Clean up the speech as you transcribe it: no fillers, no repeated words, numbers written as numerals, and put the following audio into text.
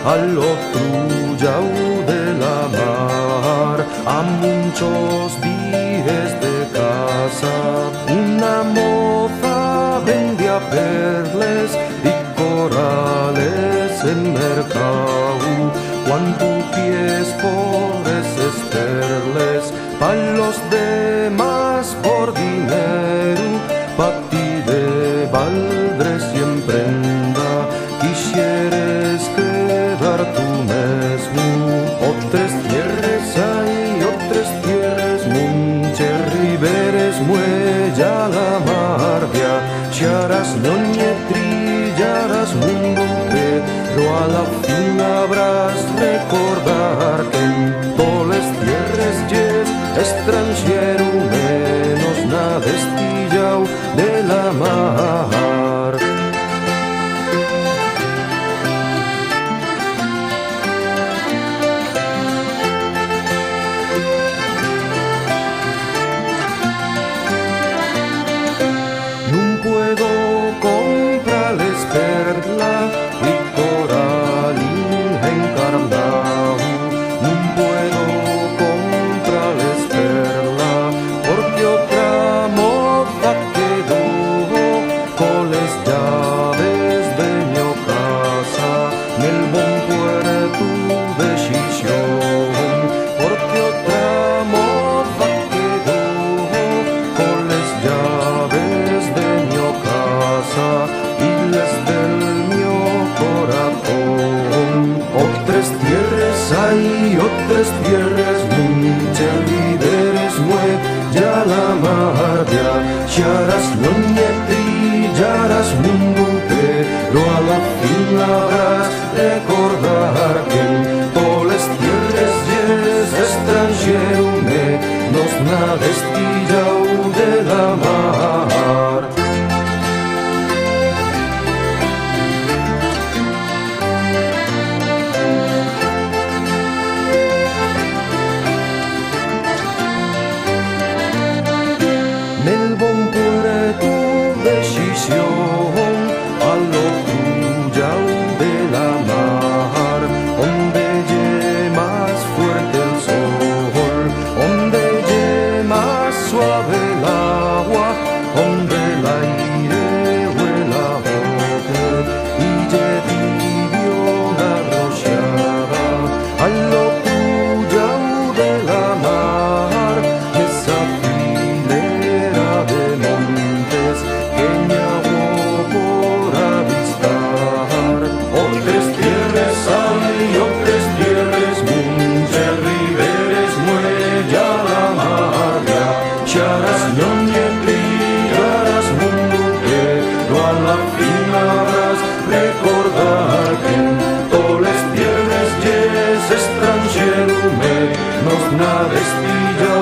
al otro lado de la mar, a muchos días de casa, una moza vendía perles y corales en mercado. Cuánto pies por esas perles, pa' los demás por dinero, pa' ti de valdre siempre anda, quisieres quedar tú mismo. Otras tierras hay, otras tierras, muchas riberes, muella la marvia, charás noñe trillarás mundo, pero a la fin habrás recordar que en todas las tierras yes extranjero menos nada estillao de la mar. No puedo comprarles perla y coralín encarnado, no puedo comprarles perla porque otra moza quedó con las llaves de mi casa en el buen puerto de Chichón, porque otra moza quedó con las llaves de mi casa y las del mi corazón. Otras tierras hay, otras tierras, muchas riberes, ya la marvia, charás noñe trillarás mundo, pero a la fin habrás recordar que en todas las tierras yes extranjero menos nada estillao de la mar. Nel buon puerto de Chichón, al otro lado de la mar, donde lle más fuerte el sol, donde lle más suave el agua, donde el aire huela a bote y lle tibio la rociada, al otro lado de la mar, esa de montes que me hago por avistar. Otras tierras hay, otras tierras, muchas riberes, muella la marvia, charás noñe trillarás mundo, pero a la fin habrás recordar que en todas las tierras yes extranjero menos nada estilla